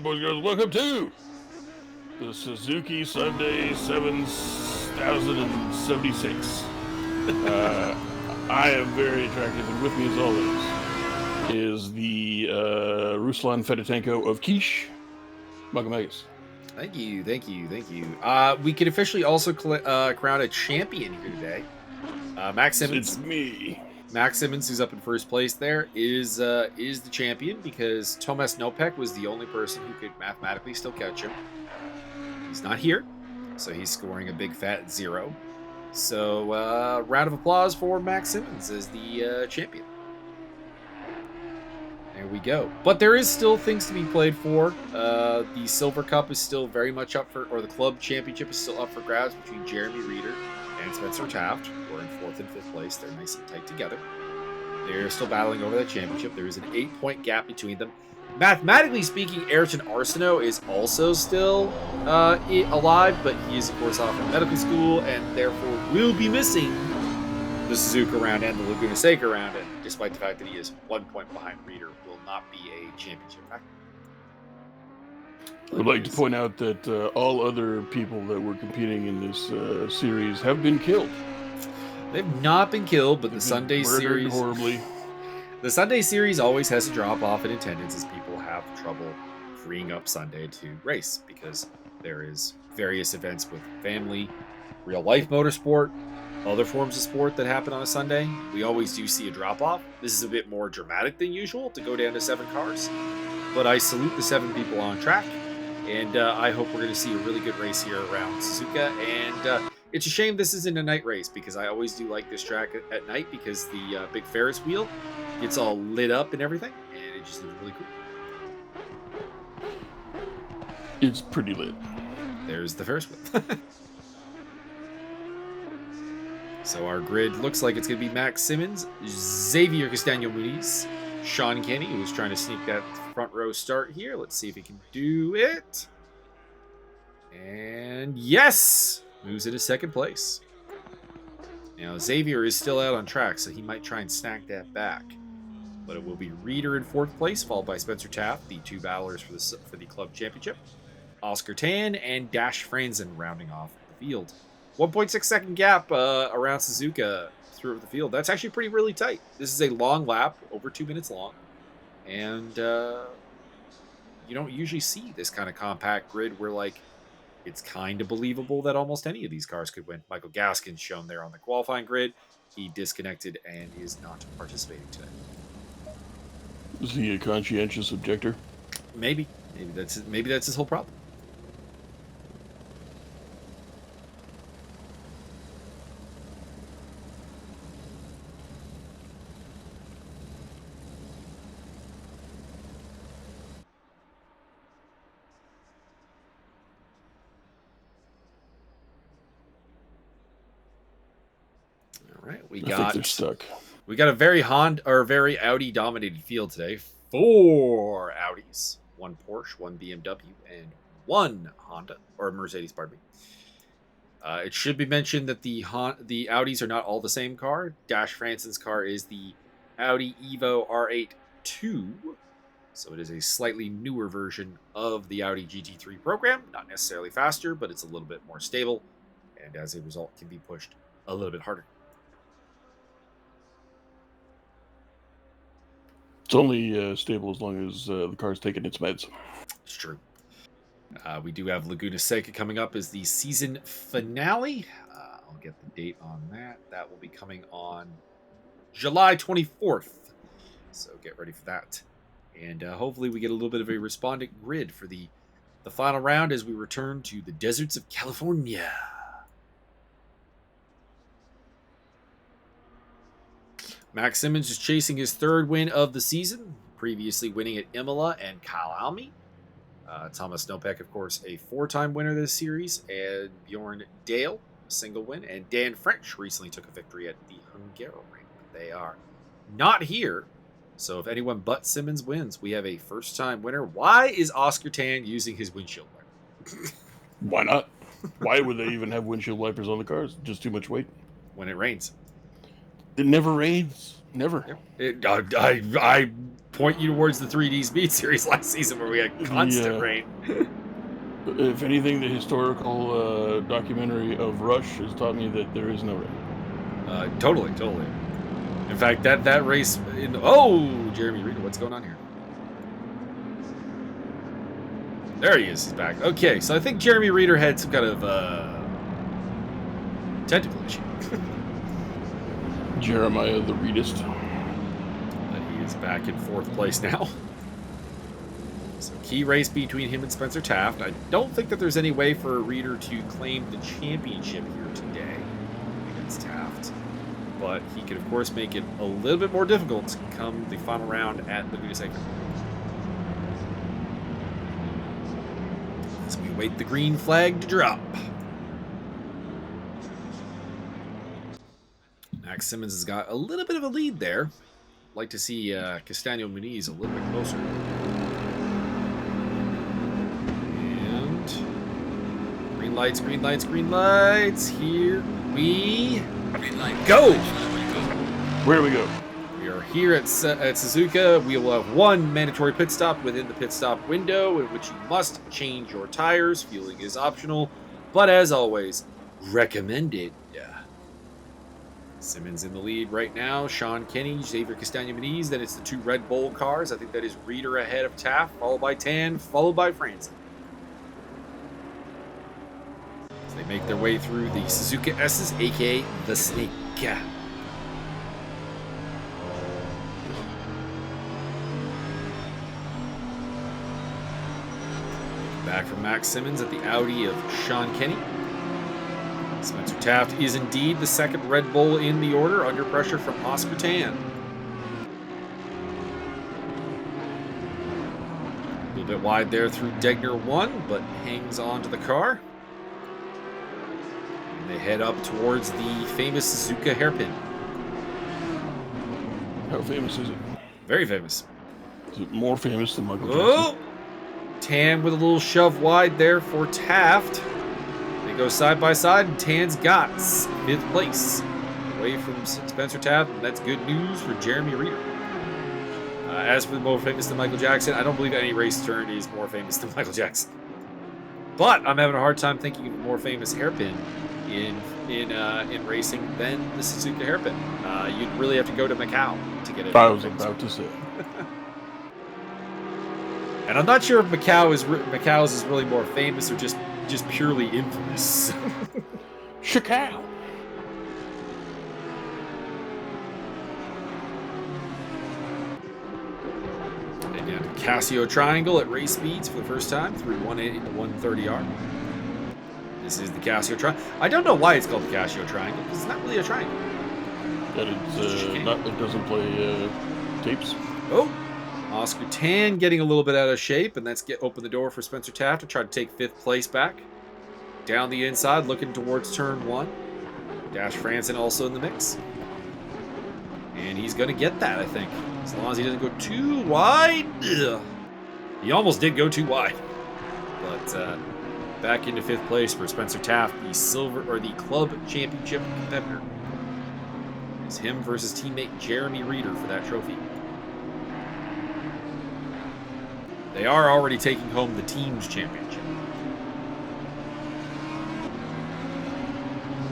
boys and girls. Welcome to the Suzuki Sunday 7076. I am very attractive, and with me, as always, is the Ruslan Fedotenko of Quiche, Magamagus. Thank you. We can officially also crown a champion here today. Max Simmons. It's me. Max Simmons, who's up in first place there, is the champion because Tomas Nopek was the only person who could mathematically still catch him. He's not here, so he's scoring a big fat 0. So, round of applause for Max Simmons as the champion. There we go. But there is still things to be played for. The Silver Cup is still very much up for, or the Club Championship is still up for grabs between Jeremy Reeder and Spencer Taft. We're in 4th and 5th place. They're nice and tight together. They're still battling over that championship. There is an 8-point gap between them. Mathematically speaking, Ayrton Arsenault is also still alive, but he is, of course, off in medical school and therefore will be missing the Suzuka round and the Laguna Seca round. And despite the fact that he is 1 point behind Reeder, will not be a championship factor. I would like to point out that all other people that were competing in this series have been killed. They've not been killed, but the Sunday series horribly. The Sunday series always has a drop off in attendance as people have trouble freeing up Sunday to race because there is various events with family, real life motorsport, other forms of sport that happen on a Sunday. We always do see a drop off. This is a bit more dramatic than usual to go down to 7 cars, but I salute the 7 people on track, and I hope we're going to see a really good race here around Suzuka. And it's a shame this isn't a night race because I always do like this track at night because the big Ferris wheel gets all lit up and everything, and it just looks really cool. It's pretty lit. There's the Ferris wheel. So our grid looks like it's going to be Max Simmons, Xavier Castaño-Muniz, Sean Kenny, who's trying to sneak that front row start here. Let's see if he can do it. And yes! Moves into 2nd place. Now, Xavier is still out on track, so he might try and snack that back. But it will be Reeder in 4th place, followed by Spencer Taft, the 2 battlers for the Club Championship. Oscar Tan and Dash Franzen rounding off the field. 1.6 second gap around Suzuka through the field. That's actually really tight. This is a long lap, over 2 minutes long. And you don't usually see this kind of compact grid where, like, it's kind of believable that almost any of these cars could win. Michael Gaskin's shown there on the qualifying grid. He disconnected and is not participating today. Is he a conscientious objector? Maybe that's his whole problem. Right, I think they're stuck. We got a very Audi dominated field today. 4 Audis, 1 Porsche, 1 BMW, and 1 Honda or Mercedes. Pardon me. It should be mentioned that the Audis are not all the same car. Dash Franzen's car is the Audi Evo R8 2, so it is a slightly newer version of the Audi GT3 program. Not necessarily faster, but it's a little bit more stable, and as a result, can be pushed a little bit harder. It's only stable as long as the car's taking its meds. It's true. We do have Laguna Seca coming up as the season finale. I'll get the date on that. That will be coming on July 24th. So get ready for that. And hopefully we get a little bit of a respondent grid for the final round as we return to the deserts of California. Max Simmons is chasing his 3rd win of the season, previously winning at Imola and Kyalami. Thomas Nopek, of course, a 4-time winner of this series, and Bjorn Dale, a single win, and Dan French recently took a victory at the Hungaroring. They are not here, so if anyone but Simmons wins, we have a first-time winner. Why is Oscar Tan using his windshield wiper? Why not? Why would they even have windshield wipers on the cars? Just too much weight. When it rains. It never rains. Never. I point you towards the 3D Speed Series last season where we had constant rain. If anything, the historical documentary of Rush has taught me that there is no rain. Totally. In fact, that race Jeremy Reeder, what's going on here? There he is. He's back. Okay, so I think Jeremy Reeder had some kind of technical issue. Jeremiah the Reedist. But he is back in 4th place now. So key race between him and Spencer Taft. I don't think that there's any way for Reeder to claim the championship here today against Taft. But he can, of course, make it a little bit more difficult come the final round at Laguna Seca. As we wait the green flag to drop. Max Simmons has got a little bit of a lead there. I'd like to see Castaño Muniz a little bit closer. And green lights. Here we go. Where do we go? We are here at Suzuka. We will have one mandatory pit stop within the pit stop window in which you must change your tires. Fueling is optional, but as always, recommended. Simmons in the lead right now. Sean Kenny, Xavier Castaño Muniz. Then it's the 2 Red Bull cars. I think that is Reeder ahead of Taft, followed by Tan, followed by Franzen. As they make their way through the Suzuka S's, aka the Snake. Back from Max Simmons at the Audi of Sean Kenny. Spencer Taft is indeed the 2nd Red Bull in the order, under pressure from Oscar Tan. A little bit wide there through Degner 1, but hangs on to the car. And they head up towards the famous Suzuka hairpin. How famous is it? Very famous. Is it more famous than Michael Jackson? Oh! Tan with a little shove wide there for Taft. They go side by side, and Tan's got 5th place. Away from Spencer Taft, and that's good news for Jeremy Reeder. As for the more famous than Michael Jackson, I don't believe any race turn is more famous than Michael Jackson. But I'm having a hard time thinking of a more famous hairpin in racing than the Suzuka hairpin. You'd really have to go to Macau to get it. I was about to say. And I'm not sure if Macau's is really more famous or just purely infamous. Chicago. And down to Casio Triangle at race speeds for the first time through 180 to 130R. This is the Casio Triangle. I don't know why it's called the Casio Triangle because it's not really a triangle. That it doesn't play tapes. Oh, Oscar Tan getting a little bit out of shape, and that's open the door for Spencer Taft to try to take 5th place back. Down the inside, looking towards turn 1. Dash Franzen also in the mix. And he's going to get that, I think. As long as he doesn't go too wide. Ugh. He almost did go too wide. But back into 5th place for Spencer Taft, the club championship competitor. It's him versus teammate Jeremy Reeder for that trophy. They are already taking home the team's championship.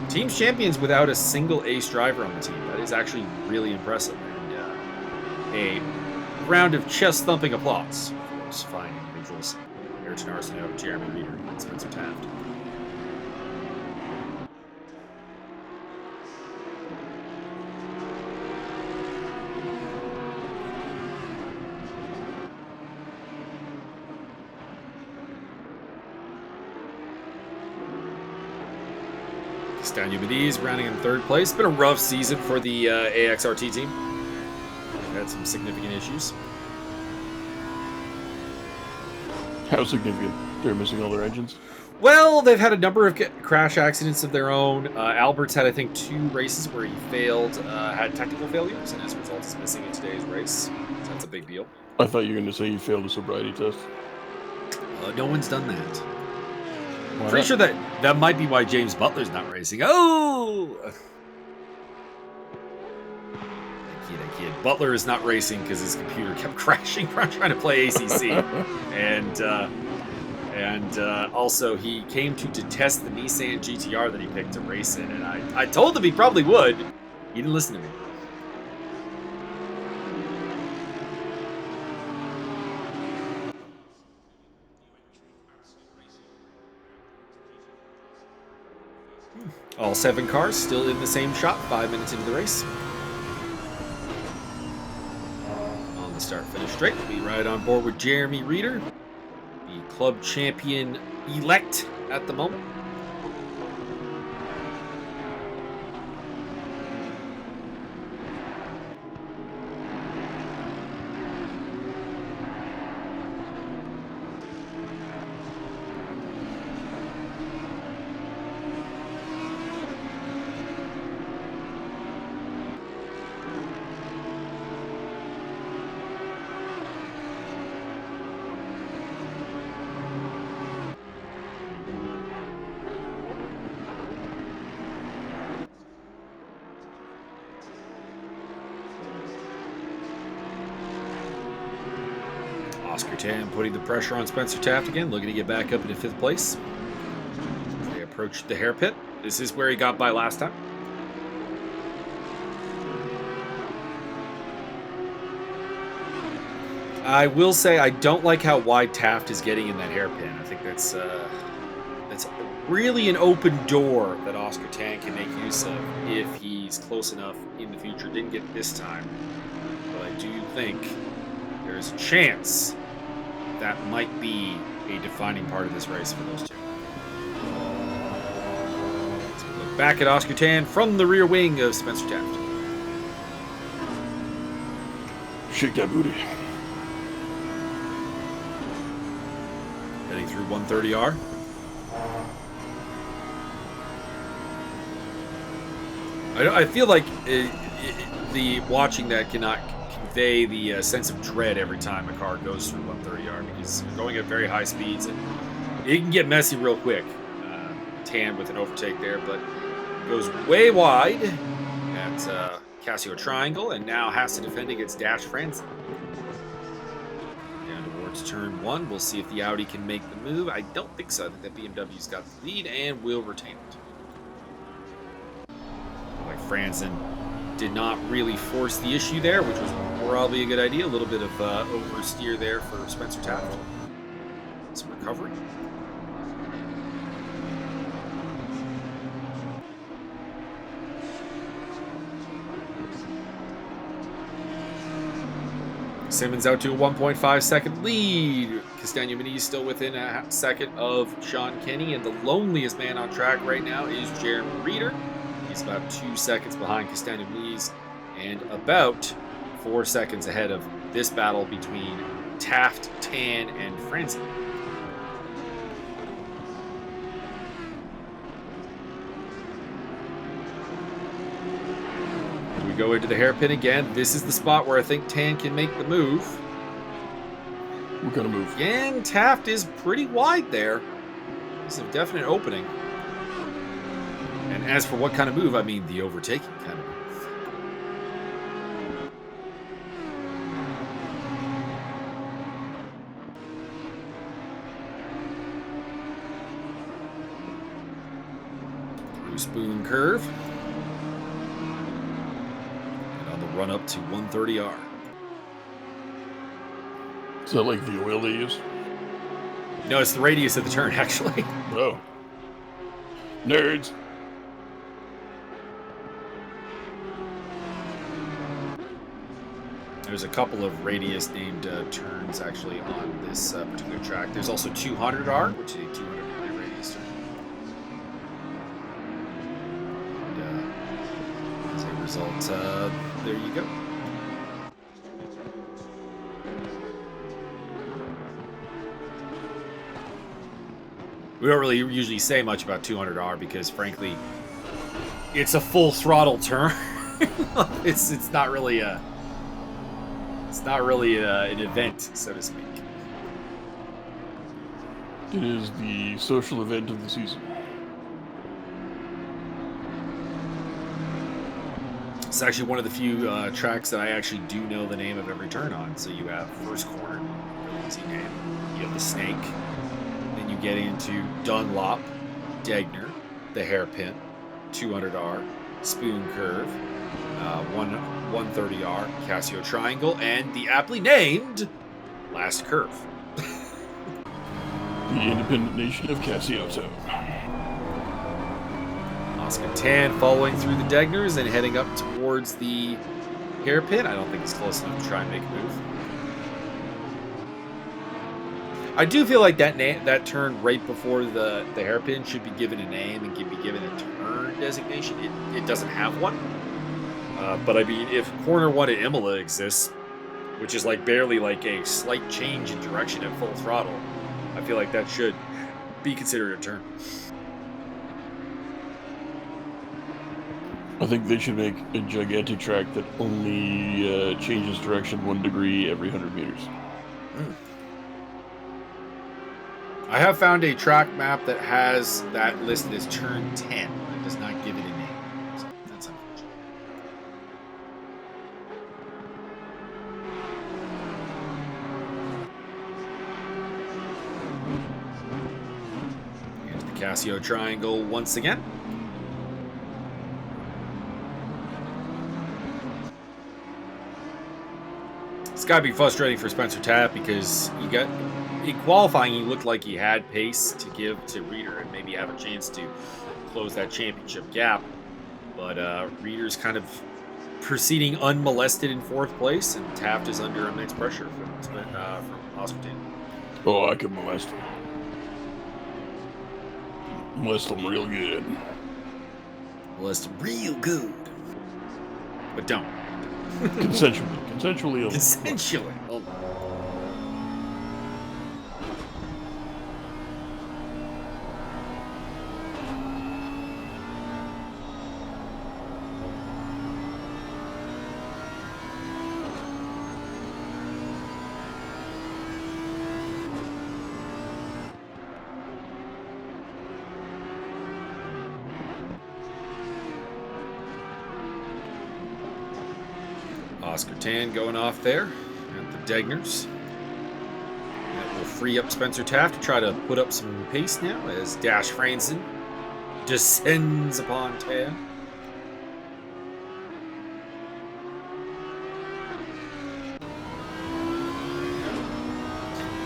Team's champions without a single ace driver on the team. That is actually really impressive. And a round of chest-thumping applause for those fine individuals. Ayrton Arsenault, Jeremy Reeder, and Spencer Taft. Castaño Muniz rounding in 3rd place. It's been a rough season for the AXRT team. They've had some significant issues. How significant? They're missing all their engines? Well, they've had a number of crash accidents of their own. Albert's had, I think, 2 races where he had technical failures, and as a result is missing in today's race. So that's a big deal. I thought you were going to say he failed a sobriety test. No one's done that. Why Pretty not? sure that might be why James Butler's not racing. Oh! kid. Butler is not racing because his computer kept crashing trying to play ACC. and also he came to detest the Nissan GTR that he picked to race in, and I told him he probably would. He didn't listen to me. All 7 cars still in the same shop 5 minutes into the race. On the start-finish straight, we'll be right on board with Jeremy Reeder, the club champion-elect at the moment. Oscar Tan putting the pressure on Spencer Taft again, looking to get back up into 5th place. They approached the hairpin. This is where he got by last time. I will say I don't like how wide Taft is getting in that hairpin. I think that's really an open door that Oscar Tan can make use of if he's close enough in the future. Didn't get it this time, but I do think there's a chance that might be a defining part of this race for those two. So we look back at Oscar Tan from the rear wing of Spencer Taft. Shake that booty. Heading through 130R. I feel like the watching that cannot convey the sense of dread every time a car goes through 130R, because you're going at very high speeds and it can get messy real quick. Tan with an overtake there, but goes way wide at Casio Triangle and now has to defend against Dash Franzen. Down towards turn 1, we'll see if the Audi can make the move. I don't think so. I think that BMW's got the lead and will retain it. Like Franzen did not really force the issue there, which was probably a good idea. A little bit of oversteer there for Spencer Taft. Some recovery. Simmons out to a 1.5 second lead. Castagna Mini still within a second of Sean Kenny, and the loneliest man on track right now is Jeremy Reeder. He's about 2 seconds behind Castagna Muniz and about 4 seconds ahead of this battle between Taft, Tan, and Franzen. We go into the hairpin again. This is the spot where I think Tan can make the move. What kind of move? And Taft is pretty wide there. It's a definite opening. And as for what kind of move, I mean the overtaking kind of move. Through Spoon Curve. And on the run up to 130R. Is that like the oil they use? No, it's the radius of the turn, actually. Oh. Nerds. There's a couple of radius named turns actually on this particular track. There's also 200R, which is a 200-degree radius turn. And as a result, there you go. We don't really usually say much about 200R because, frankly, it's a full throttle turn. It's not really a. It's not really an event, so to speak. It is the social event of the season. It's actually one of the few tracks that I actually do know the name of every turn on. So you have first corner, really easy name. You have the snake. Then you get into Dunlop, Degner, the hairpin, 200R, spoon curve, 130R, Casio triangle, and the aptly named last curve. The independent nation of Casioto. Oscar Tan following through the Degners and heading up towards the hairpin. I don't think it's close enough to try and make a move. I do feel like that turn right before the hairpin should be given a name and be given a turn designation. It doesn't have one. But I mean, if corner 1 at Imola exists, which is like barely like a slight change in direction at full throttle, I feel like that should be considered a turn. I think they should make a gigantic track that only changes direction 1 degree every 100 meters. I have found a track map that has that listed as turn 10. It does not give it a name. So that's unfortunate. Into the Casio triangle once again. It's got to be frustrating for Spencer Taft because in qualifying, he looked like he had pace to give to Reeder and maybe have a chance to close that championship gap. But Reeder's kind of proceeding unmolested in 4th place, and Taft is under immense pressure from Oscar Tan. Oh, I could molest him. Molest him real good. Molest him real good. But don't. Consensually. Consensually. Oh. Oscar Tan going off there at the Degners. That will free up Spencer Taft to try to put up some pace now as Dash Franzen descends upon Tan.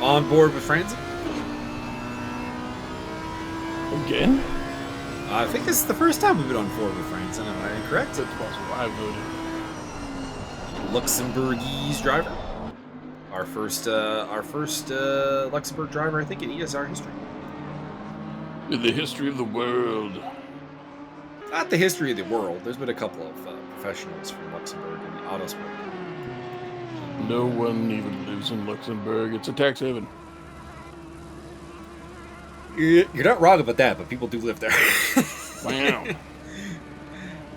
On board with Franzen. Again? I think this is the first time we've been on board with Franzen. Am I incorrect? That's possible. I voted. Luxembourgese driver. Our first Luxembourg driver, I think, in ESR history. In the history of the world. Not the history of the world. There's been a couple of professionals from Luxembourg in the auto sport. No one even lives in Luxembourg. It's a tax haven. You're not wrong about that, but people do live there. Wow.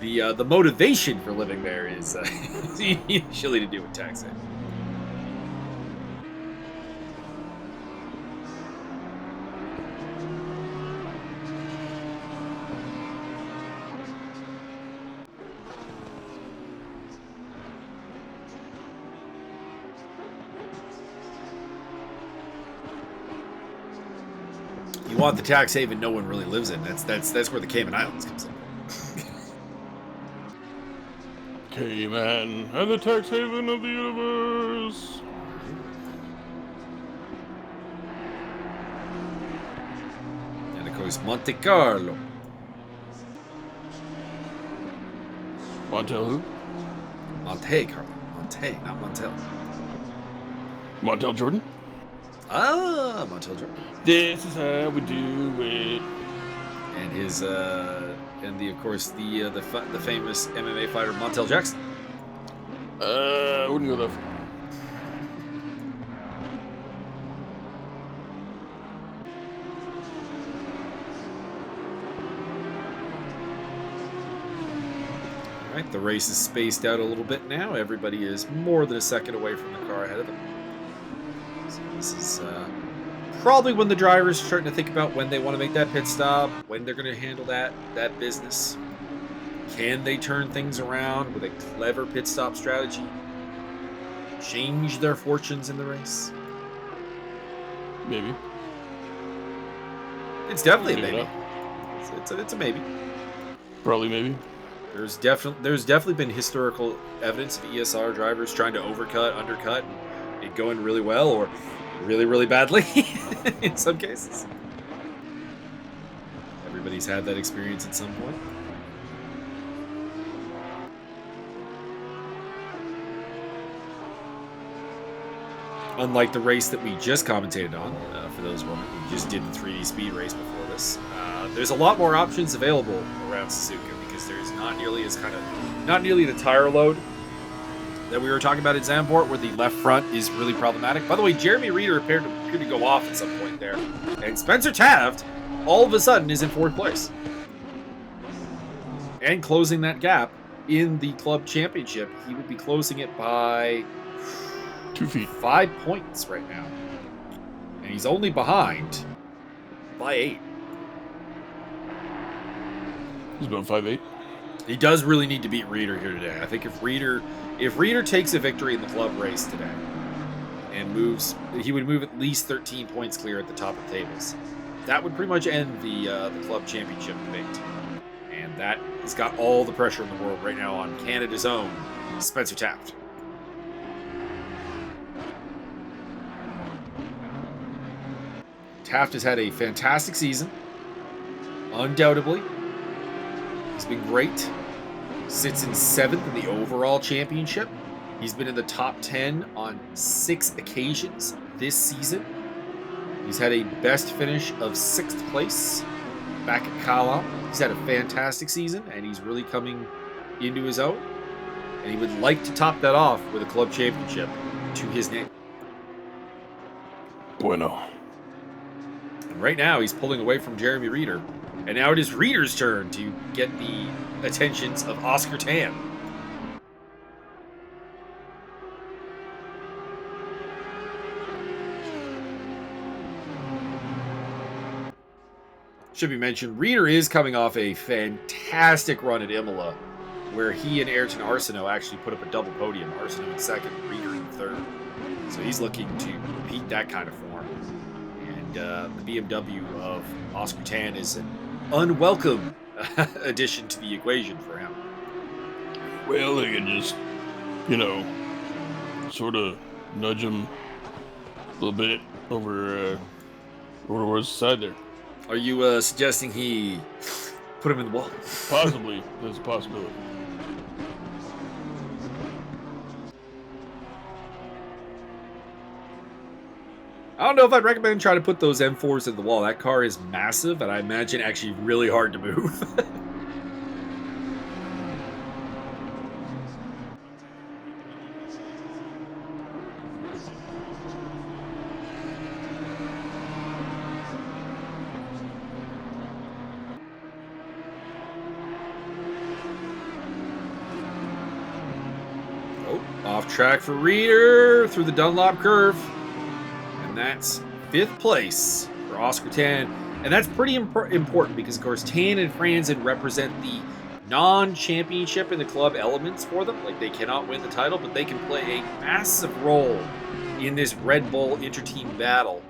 The motivation for living there is usually to do with taxing. You want the tax haven no one really lives in. That's where the Cayman Islands comes in. Cayman and the tax haven of the universe. And of course, Monte Carlo. Montel who? Monte Carlo. Monte, not Montel. Montel Jordan? Ah, Montel Jordan. This is how we do it. And his of course the famous MMA fighter Montel Jackson. I wouldn't go that far. All right, the race is spaced out a little bit now. Everybody is more than a second away from the car ahead of them. So this is probably when the drivers are starting to think about when they want to make that pit stop, when they're going to handle that business. Can they turn things around with a clever pit stop strategy? Change their fortunes in the race? Maybe. It's definitely a Maybe maybe. not. It's a maybe. Probably maybe. There's definitely been historical evidence of ESR drivers trying to undercut, and it going really well or really, really badly in some cases. Everybody's had that experience at some point. Unlike the race that we just commentated on, for those wondering, we just did the 3D speed race before this. There's a lot more options available around Suzuka because there's not nearly the tire load that we were talking about at Zandvoort, where the left front is really problematic. By the way, Jeremy Reeder appeared to go off at some point there, and Spencer Taft all of a sudden is in 4th place and closing that gap in the club championship. He would be closing it by 2 feet. 5 points right now. And he's only behind by 8. He's about 5'8". He does really need to beat Reeder here today. I think if Reeder takes a victory in the club race today and moves, he would move at least 13 points clear at the top of the tables. That would pretty much end the club championship debate. And that has got all the pressure in the world right now on Canada's own Spencer Taft. Taft has had a fantastic season. Undoubtedly. He's been great. Sits in 7th in the overall championship. He's been in the top 10 on 6 occasions this season. He's had a best finish of 6th place back at Kyalami. He's had a fantastic season, and he's really coming into his own. And he would like to top that off with a club championship to his name. Bueno. And right now, he's pulling away from Jeremy Reeder. And now it is Reeder's turn to get the attentions of Oscar Tan. Should be mentioned, Reeder is coming off a fantastic run at Imola, where he and Ayrton Arsenault actually put up a double podium. Arsenault in 2nd, Reeder in 3rd. So he's looking to repeat that kind of form. And the BMW of Oscar Tan is an unwelcome addition to the equation for him. Well, they can just, sort of nudge him a little bit over towards the side there. Are you suggesting he put him in the wall? Possibly. There's a possibility. I don't know if I'd recommend trying to put those M4s in the wall. That car is massive, and I imagine actually really hard to move. Off track for Reeder through the Dunlop curve. And that's 5th place for Oscar Tan. And that's pretty important because, of course, Tan and Franzen represent the non-championship in the club elements for them. Like, they cannot win the title, but they can play a massive role in this Red Bull inter-team battle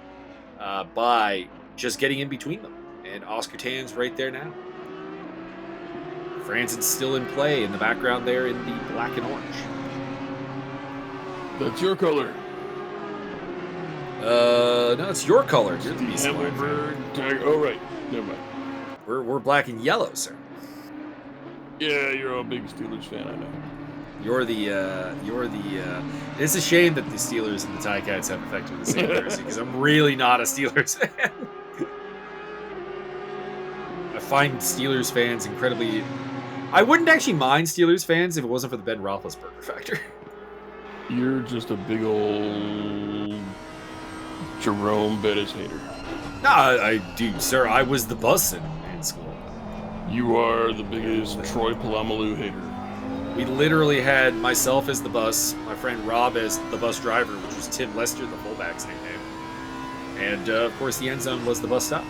by just getting in between them. And Oscar Tan's right there now. Franzen's still in play in the background there in the black and orange. That's your color. No, it's your color. You're the beast. Oh, right. Never mind. We're black and yellow, sir. Yeah, you're a big Steelers fan, I know. It's a shame that the Steelers and the Ticats have effectively the same jersey because I'm really not a Steelers fan. I find Steelers fans incredibly. I wouldn't actually mind Steelers fans if it wasn't for the Ben Roethlisberger factor. You're just a big old Jerome Bettis hater. No, I do, sir. I was the bus in school. You are the biggest Troy Polamalu hater. We literally had myself as the bus, my friend Rob as the bus driver, which was Tim Lester, the fullback's nickname. And, of course, the end zone was the bus stop.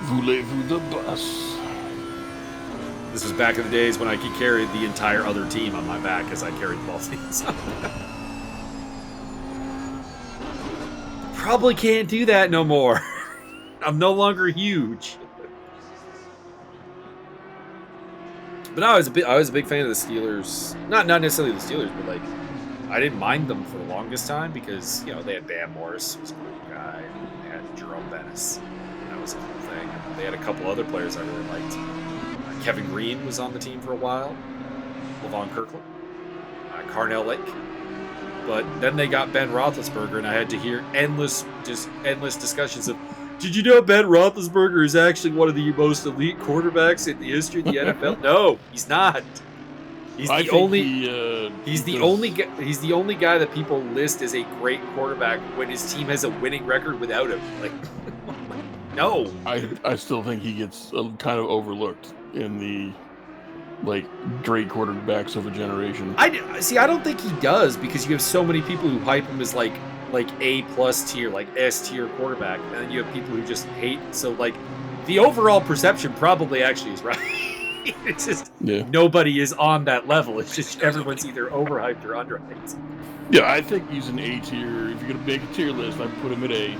Voulez-vous the bus? This was back in the days when I could carry the entire other team on my back as I carried the ball teams. Probably can't do that no more. I'm no longer huge. But no, I was a big fan of the Steelers. Not necessarily the Steelers, but like I didn't mind them for the longest time because they had Bam Morris, who was a cool guy. They had Jerome Bettis. That was a cool thing. They had a couple other players I really liked. Kevin Green was on the team for a while. Levon Kirkland. Carnell Lake. But then they got Ben Roethlisberger, and I had to hear endless discussions of, did you know Ben Roethlisberger is actually one of the most elite quarterbacks in the history of the NFL? No, he's not. He's the only guy that people list as a great quarterback when his team has a winning record without him. Like, no. I still think he gets kind of overlooked in the great quarterbacks of a generation. I don't think he does because you have so many people who hype him as like A+ tier, like S tier quarterback, and then you have people who just hate. So the overall perception probably actually is right. It's just nobody is on that level. It's just everyone's either overhyped or underhyped. Yeah, I think he's an A tier. If you're gonna make a tier list, I'd put him at A.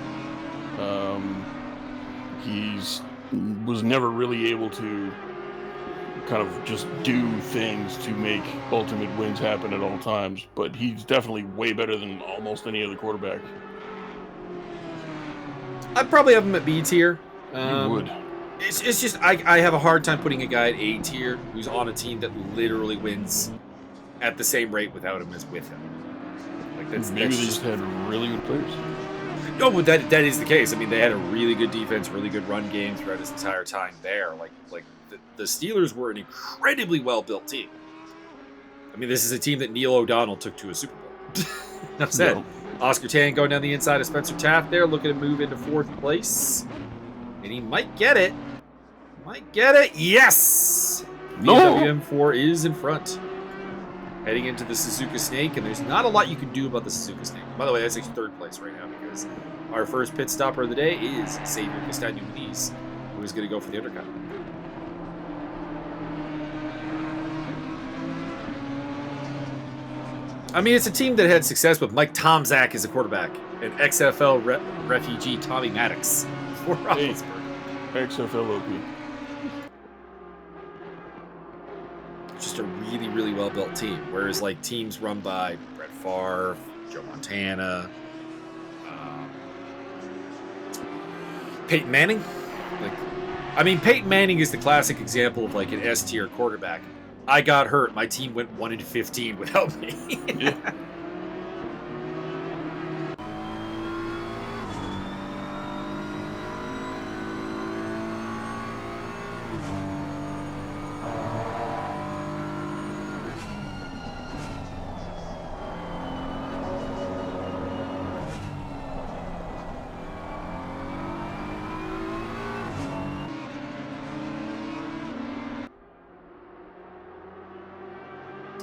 Was never really able to kind of just do things to make ultimate wins happen at all times, but he's definitely way better than almost any other quarterback. I'd probably have him at B tier. You would. It's just I have a hard time putting a guy at A tier who's on a team that literally wins at the same rate without him as with him. Maybe they just had really good players. No, but that is the case. I mean, they had a really good defense, really good run game throughout his entire time there. The Steelers were an incredibly well-built team. I mean, this is a team that Neil O'Donnell took to a Super Bowl. Enough said. No. Oscar Tan going down the inside of Spencer Taft there, looking to move into 4th place. And he might get it. Yes! No! BMW M4 is in front. Heading into the Suzuka Snake, and there's not a lot you can do about the Suzuka Snake. By the way, that's actually 3rd place right now because our first pit stopper of the day is Xavier Castaño-Muniz, who is going to go for the undercut. I mean, it's a team that had success with Mike Tomczak as a quarterback and XFL refugee Tommy Maddox for Roethlisberger. XFL OP. Just a really, really well-built team. Whereas, teams run by Brett Favre, Joe Montana, Peyton Manning. Peyton Manning is the classic example of an S-tier quarterback. I got hurt. My team went 1-15 without me. Yeah.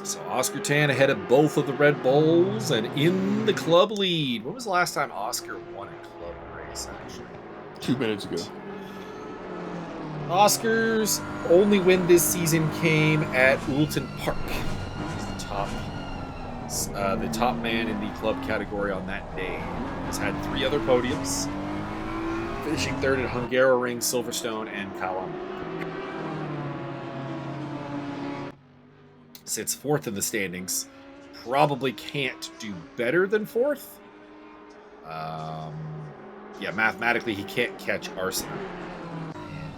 So Oscar Tan ahead of both of the Red Bulls and in the club lead. When was the last time Oscar won a club race, actually? 2 minutes ago. Oscar's only win this season came at Oulton Park. He's the top man in the club category on that day. He's had 3 other podiums, finishing 3rd at Hungaroring, Silverstone, and Kyalami. Sits 4th in the standings. Probably can't do better than 4th. Mathematically he can't catch Arsenal.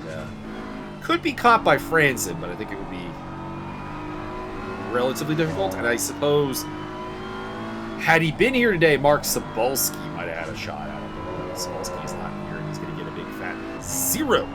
And could be caught by Franzen, but I think it would be relatively difficult. And I suppose had he been here today, Mark Cebulski might have had a shot at him. Cebulski's not here, and he's going to get a big fat 0.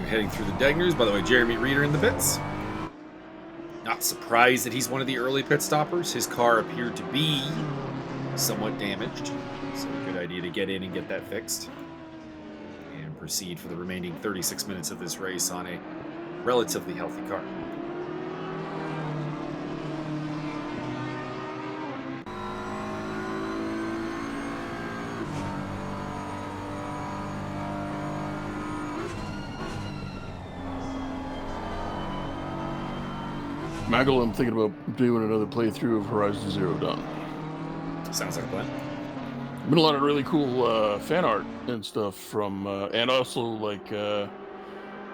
Heading through the Degners. By the way, Jeremy Reeder in the pits. Not surprised that he's one of the early pit stoppers. His car appeared to be somewhat damaged. So a good idea to get in and get that fixed. And proceed for the remaining 36 minutes of this race on a relatively healthy car. Maggle, I'm thinking about doing another playthrough of Horizon Zero Dawn. Sounds like a plan. Been a lot of really cool fan art and stuff from, and also like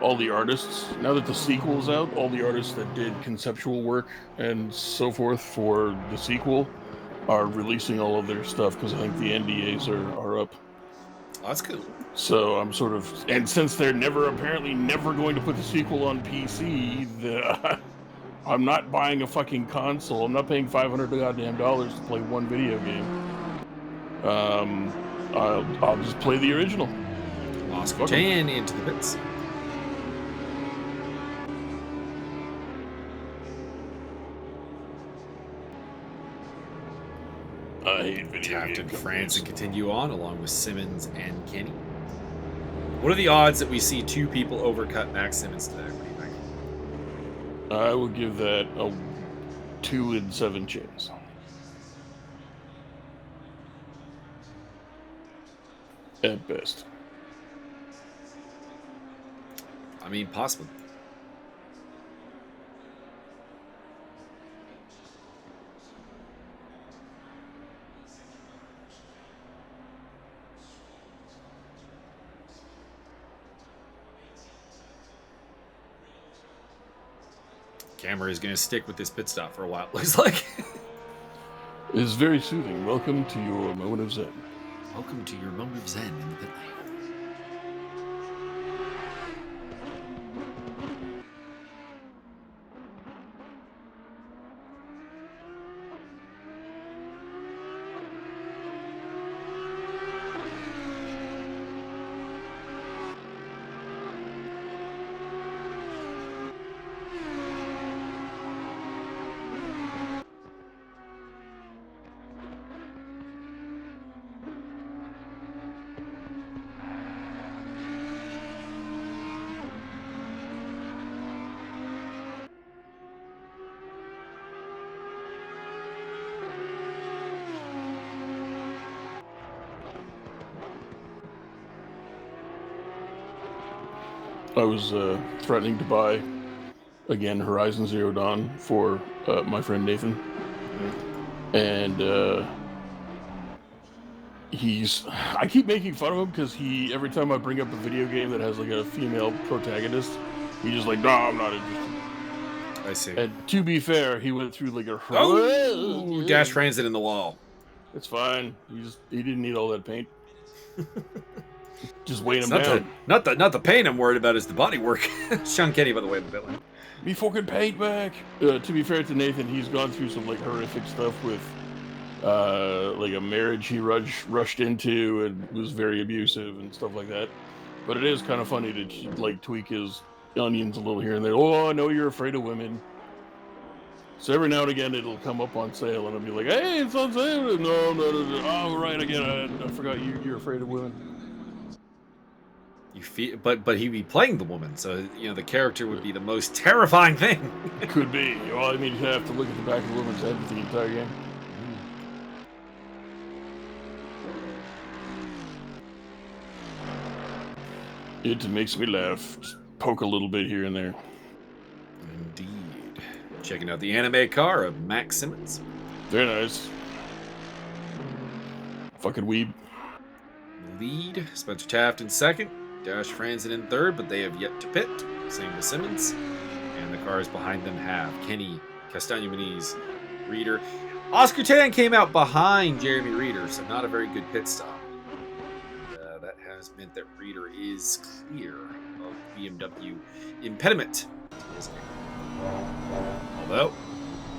all the artists. Now that the sequel's out, all the artists that did conceptual work and so forth for the sequel are releasing all of their stuff because I think the NDAs are up. Oh, that's cool. So I'm sort of, and since they're apparently never going to put the sequel on PC, I'm not buying a fucking console. I'm not paying $500 goddamn dollars to play one video game. I'll just play the original. Oscar Tan into the pits. I hate video Taft game and France and companies. continue on along with Simmons and Kenny. What are the odds that we see two people overcut Max Simmons today? What do you think? I will give that a 2 in 7 chance. At best. I mean, possibly. Camera is going to stick with this pit stop for a while, looks like. It is very soothing. Welcome to your moment of zen. Welcome to your moment of zen in the pit lane. I was threatening to buy, again, Horizon Zero Dawn for my friend Nathan. And I keep making fun of him because every time I bring up a video game that has like a female protagonist, he's just like, no, I'm not interested. I see. And to be fair, he went through like a... Oh! Dash transit in the wall. It's fine. He didn't need all that paint. Just weighing him It's down. not the pain I'm worried about, is the body work. Sean Kenny, by the way, in the pit lane. Me fucking paint back. To be fair to Nathan, he's gone through some like horrific stuff with like a marriage he rushed into and was very abusive and stuff like that. But it is kind of funny to like tweak his onions a little here and there. Oh, I know you're afraid of women. So every now and again it'll come up on sale and I'll be like, hey, it's on sale. No. Oh, right, again, I forgot you're afraid of women. You feel, but he'd be playing the woman, so the character would be the most terrifying thing. Could be. Well, I mean, you have to look at the back of the woman's head for the entire game. It makes me laugh. Just poke a little bit here and there. Indeed. Checking out the anime car of Max Simmons. Very nice. Fucking weeb. Lead, Spencer Taft in second. Dash Franzen in third, but they have yet to pit. Same with Simmons. And the cars behind them have Kenny, Castaño Muniz, Reeder. Oscar Tan came out behind Jeremy Reeder, so not a very good pit stop. That has meant that Reeder is clear of BMW impediment. Although,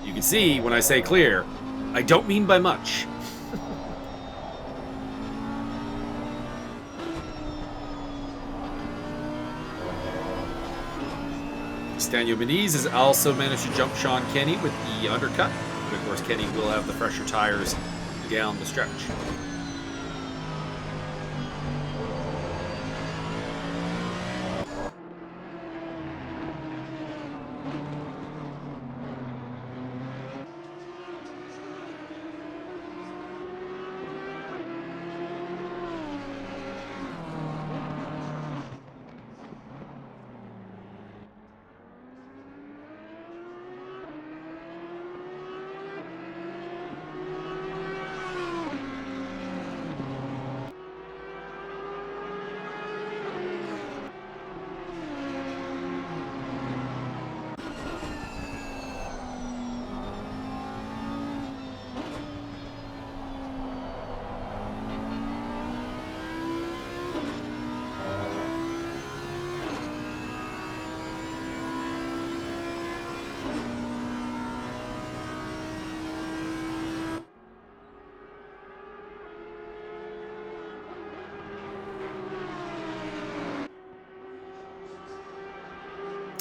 you can see when I say clear, I don't mean by much. Daniel Beniz has also managed to jump Sean Kenny with the undercut. But of course, Kenny will have the fresher tires down the stretch.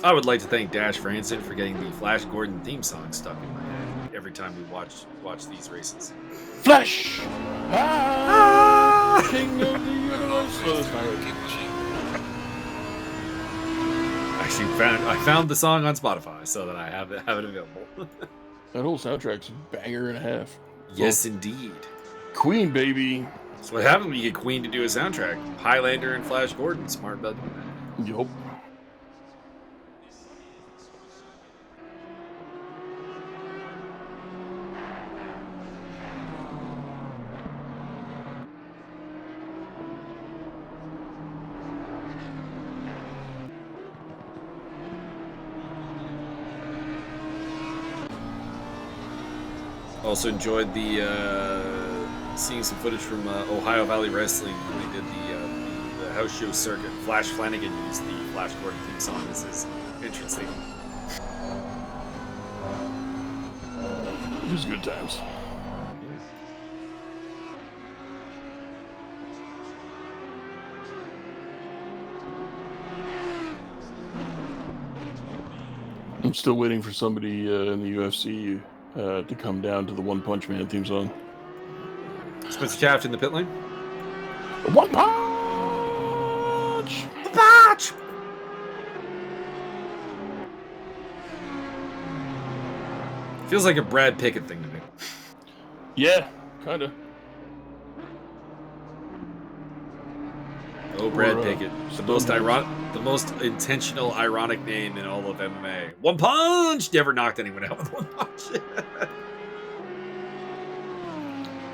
I would like to thank Dash Franson for getting the Flash Gordon theme song stuck in my head every time we watch these races. Flash! Ah! King of the universe! Oh, that's not right. Actually, I found the song on Spotify so that I have it available. That whole soundtrack's a banger and a half. Yes, indeed. Queen, baby. That's what happens when you get Queen to do a soundtrack. Highlander and Flash Gordon, smart about doing that. Yup. Also enjoyed seeing some footage from Ohio Valley Wrestling when they did the house show circuit. Flash Flanagan used the Flash Gordon theme song as his entrance theme. It was good times. I'm still waiting for somebody in the UFC to come down to the One Punch Man theme song. Spencer Taft in the pit lane. One punch! The punch! Feels like a Brad Pickett thing to do. Yeah, kind of. Oh, Brad Pickett. The most intentional, ironic name in all of MMA. One punch! Never knocked anyone out with one punch.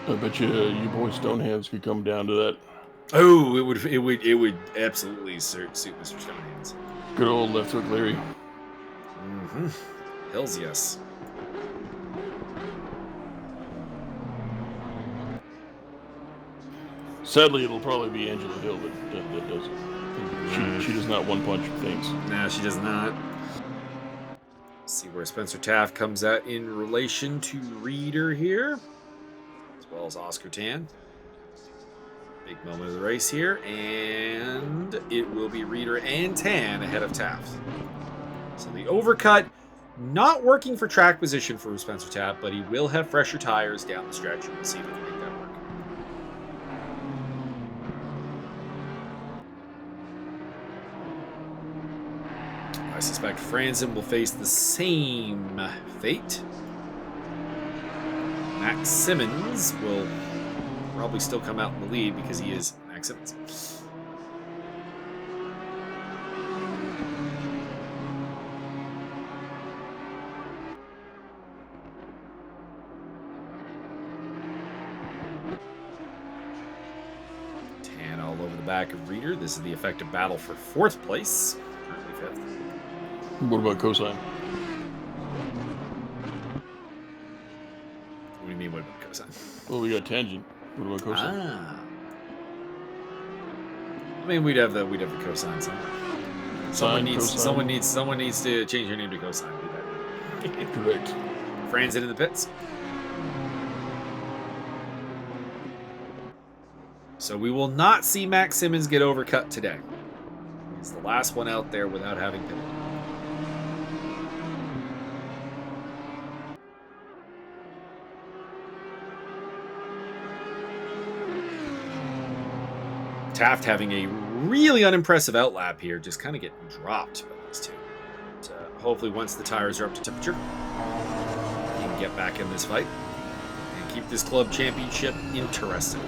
I bet you boy Stonehands could come down to that. Oh, it would absolutely suit Mr. Stonehands. Good old left hook Larry. Mm-hmm. Hells yes. Sadly, it'll probably be Angela Hill that does it. She does not one punch things. Nah, she does not. Let's see where Spencer Taft comes out in relation to Reeder here, as well as Oscar Tan. Big moment of the race here, and it will be Reeder and Tan ahead of Taft. So the overcut, not working for track position for Spencer Taft, but he will have fresher tires down the stretch, and we'll see if he can make that work. I suspect Franzen will face the same fate. Max Simmons will probably still come out in the lead because he is Max Simmons. Tan all over the back of Reeder. This is the effective battle for 4th place. Currently 5th. What about cosine? What do you mean, what about cosine? Well, we got tangent. What about cosine? Ah. I mean, we'd have the cosine somewhere. Someone needs to change your name to cosine. Do that. Correct. Franzen in the pits. So we will not see Max Simmons get overcut today. He's the last one out there without having pitted. Taft having a really unimpressive outlap here, just kind of getting dropped by these two. But, hopefully once the tires are up to temperature, he can get back in this fight and keep this club championship interesting.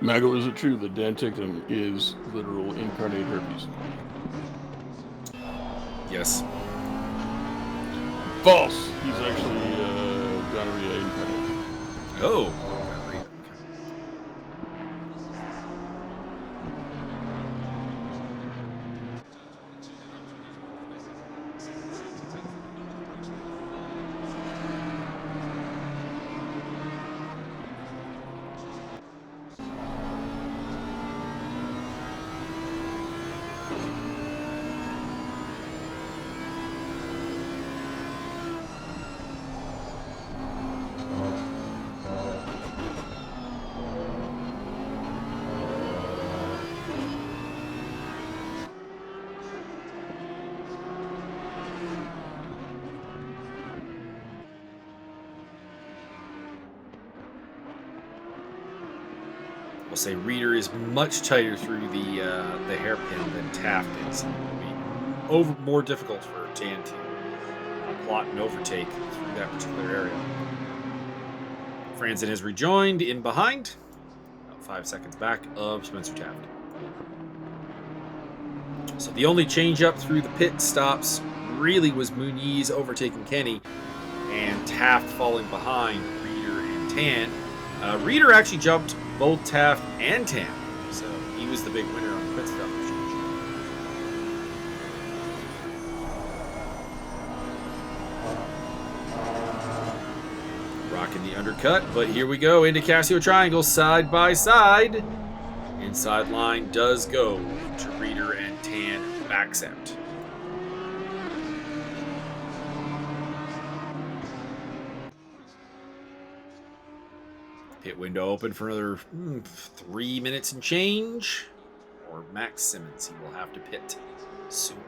Maggle, is it true that Dan Tickton is literal incarnate herpes? Yes. False. He's actually gonorrhea incarnate. Oh. We'll say Reeder is much tighter through the hairpin than Taft is. It will be more difficult for Tan to plot and overtake through that particular area. Franzen has rejoined in behind, about 5 seconds back of Spencer Taft. So the only change up through the pit stops really was Muniz overtaking Kenny and Taft falling behind Reeder and Tan. Reeder actually jumped both Taft and Tan, so he was the big winner on the pit stop exchange. Rocking the undercut, but here we go into Casio Triangle side by side. Inside line does go to Reeder and Tan, backs out. Pit window open for another 3 minutes and change. Or Max Simmons, he will have to pit soon.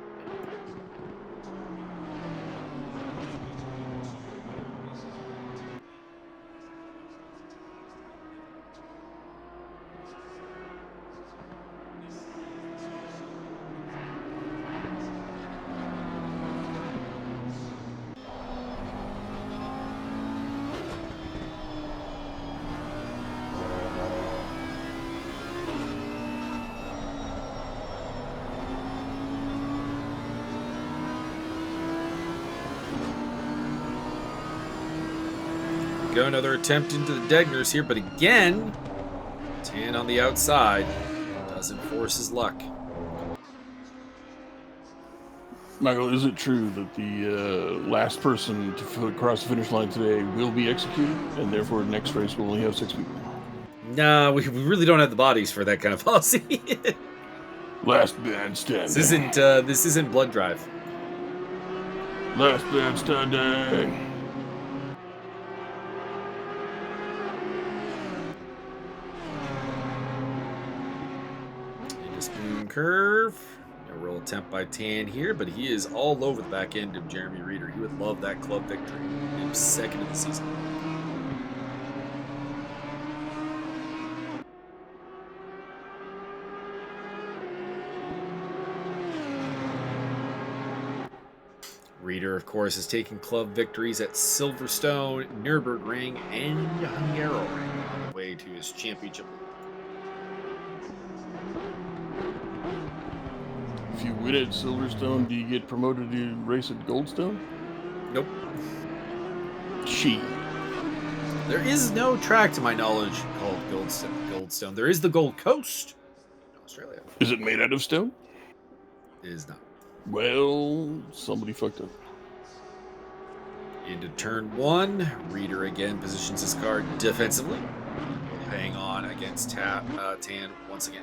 Go another attempt into the Degners here, but again, Tan on the outside doesn't force his luck. Michael, is it true that the last person to cross the finish line today will be executed, and therefore next race will only have 6 people? No, we really don't have the bodies for that kind of policy. Last man standing. This isn't Blood Drive. Last man standing. Spoon curve. A real attempt by Tan here, but he is all over the back end of Jeremy Reeder. He would love that club victory. His second of the season. Reeder, of course, has taken club victories at Silverstone, Nürburgring, and Hungaroring on the way to his championship. If you win at Silverstone, do you get promoted to race at Goldstone? Nope. She. There is no track, to my knowledge, called Goldstone. There is the Gold Coast in Australia. Is it made out of stone? It is not. Well, somebody fucked up. Into turn one, Reeder again positions his car defensively. Will hang on against Tan once again.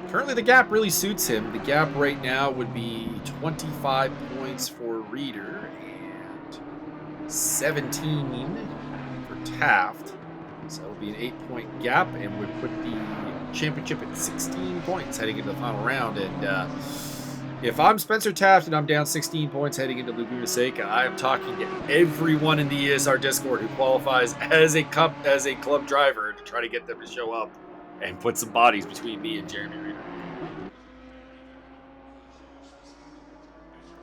Currently, the gap really suits him. The gap right now would be 25 points for Reeder and 17 for Taft. So that would be an 8-point gap and would put the championship at 16 points heading into the final round. And if I'm Spencer Taft and I'm down 16 points heading into Laguna Seca, I am talking to everyone in the ESR Discord who qualifies as a club driver to try to get them to show up and put some bodies between me and Jeremy Reeder.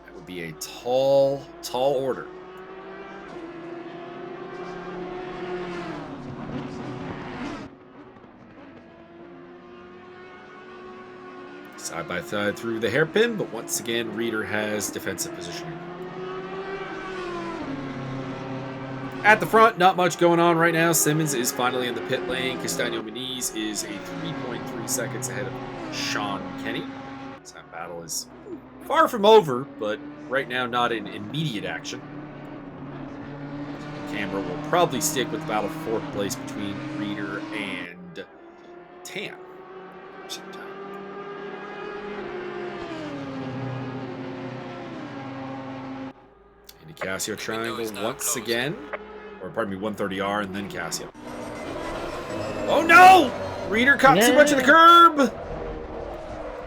That would be a tall order. Side by side through the hairpin, but once again, Reeder has defensive positioning. At the front, not much going on right now. Simmons is finally in the pit lane. Castaño Muniz is a 3.3 seconds ahead of Sean Kenny. This time battle is far from over, but right now not in immediate action. Camera will probably stick with the battle for 4th place between Reeder and Tan. Casio triangle once again. Or pardon me, 130R and then Casio. Oh no! Reeder caught too much of the curb!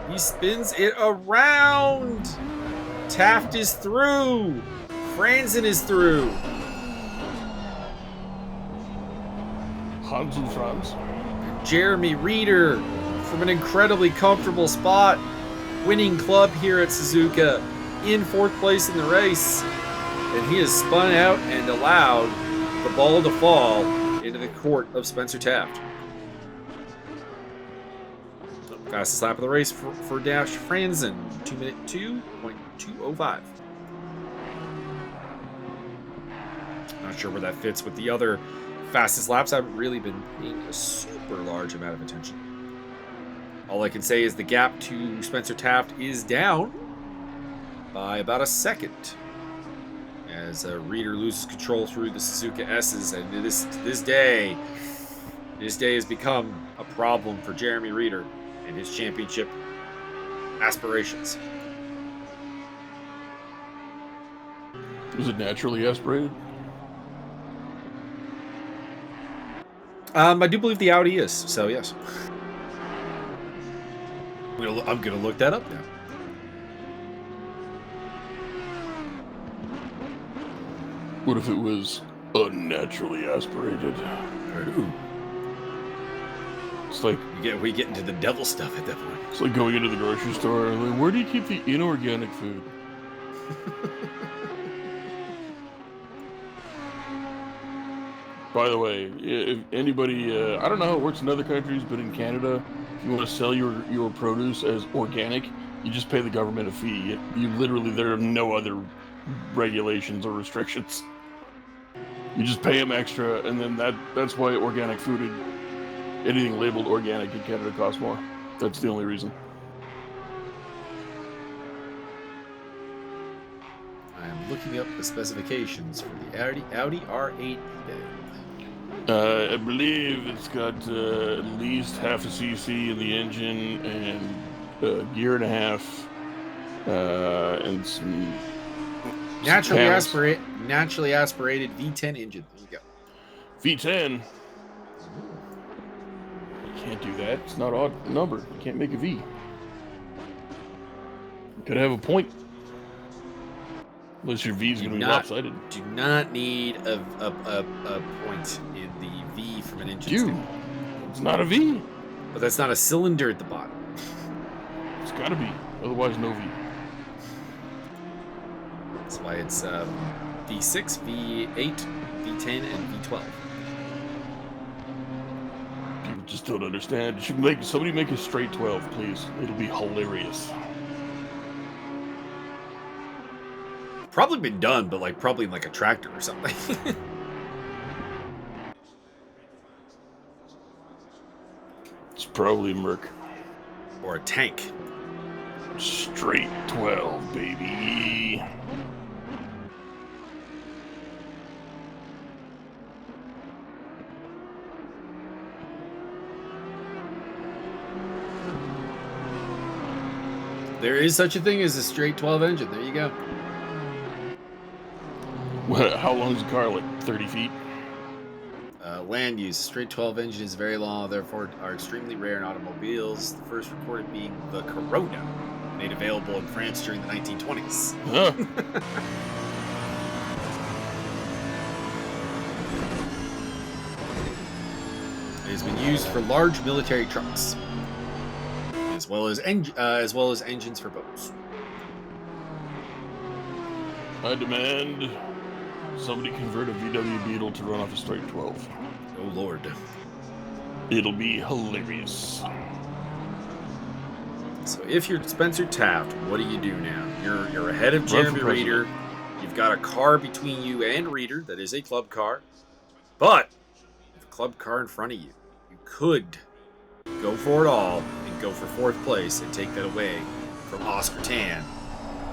He spins it around! Taft is through! Franzen is through! Hans and Franz. Jeremy Reeder from an incredibly comfortable spot. Winning club here at Suzuka. In 4th place in the race. And he has spun out and allowed the ball to fall into the court of Spencer Taft. Fastest lap of the race for Dash Franzen, 2:02.205. Not sure where that fits with the other fastest laps. I haven't really been paying a super large amount of attention. All I can say is the gap to Spencer Taft is down by about a second. As Reeder loses control through the Suzuka S's, and this day has become a problem for Jeremy Reeder and his championship aspirations. Was it naturally aspirated? I do believe the Audi is, so yes. I'm gonna look that up now. What if it was unnaturally aspirated? It's like we get into the devil stuff at that point. It's like going into the grocery store. Like, where do you keep the inorganic food? By the way, if anybody, I don't know how it works in other countries, but in Canada, if you want to sell your produce as organic, you just pay the government a fee. You literally, there are no other regulations or restrictions. You just pay them extra, and then that's why organic food, anything labeled organic in Canada costs more. That's the only reason. I am looking up the specifications for the Audi R8. I believe it's got at least half a cc in the engine and a gear and a half, and some naturally aspirated V10 engine. There you go. V10. You can't do that. It's not odd number. You can't make a V. You could have a point. Unless your V is going to be lopsided. Do not need a point in the V from an engine. Dude, it's not a V. But that's not a cylinder at the bottom. It's got to be. Otherwise, no V. That's why it's V6, V8, V10, and V12. People just don't understand. Somebody make a straight 12, please. It'll be hilarious. Probably been done, but probably in a tractor or something. It's probably a Merc. Or a tank. Straight 12, baby. There is such a thing as a straight 12 engine. There you go. How long is the car? Like 30 feet? Land use. Straight 12 engine is very long, therefore are extremely rare in automobiles. The first recorded being the Corona, made available in France during the 1920s. Huh. It has been used for large military trucks, as well as engines for boats. I demand somebody convert a VW Beetle to run off a straight 12. Oh Lord. It'll be hilarious. So if you're Spencer Taft, what do you do now? You're ahead of Jeremy Reeder. You've got a car between you and Reeder that is a club car. But with a club car in front of you, you could go for it all and go for 4th place and take that away from Oscar Tan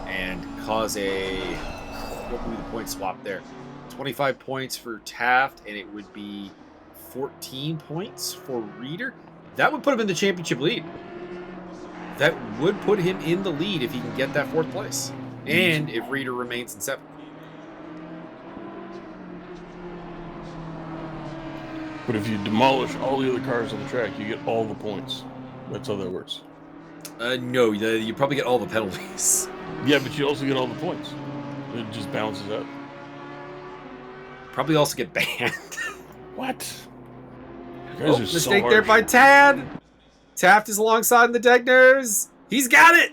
and cause what would be the point swap there? 25 points for Taft, and it would be 14 points for Reeder. That would put him in the championship lead. That would put him in the lead if he can get that 4th place. And if Reeder remains in 7th. But if you demolish all the other cars on the track, you get all the points. That's how that works. No, you probably get all the penalties. Yeah, but you also get all the points. It just balances out. Probably also get banned. What? You guys are so mistake harsh. there by Tad. Taft is alongside the Degners. He's got it.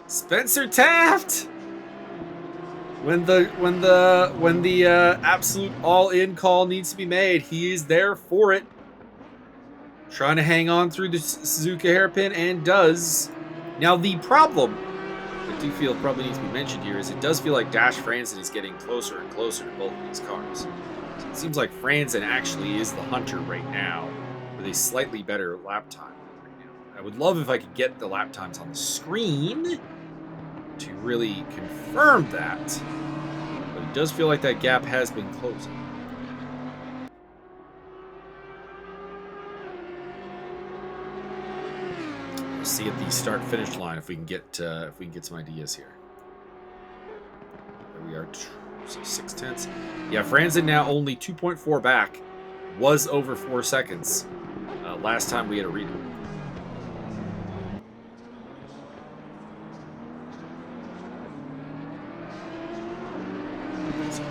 Spencer Taft. When the absolute all-in call needs to be made, he is there for it. Trying to hang on through the Suzuka hairpin, and does. Now the problem, I do feel probably needs to be mentioned here, is it does feel like Dash Franzen is getting closer and closer to both of these cars. So it seems like Franzen actually is the hunter right now, with a slightly better lap time right now. I would love if I could get the lap times on the screen to really confirm that, but it does feel like that gap has been closing. We'll see at the start-finish line if we can get some ideas here. There we are, so 6/10. Yeah, Franzen now only 2.4 back, was over 4 seconds last time we had a read.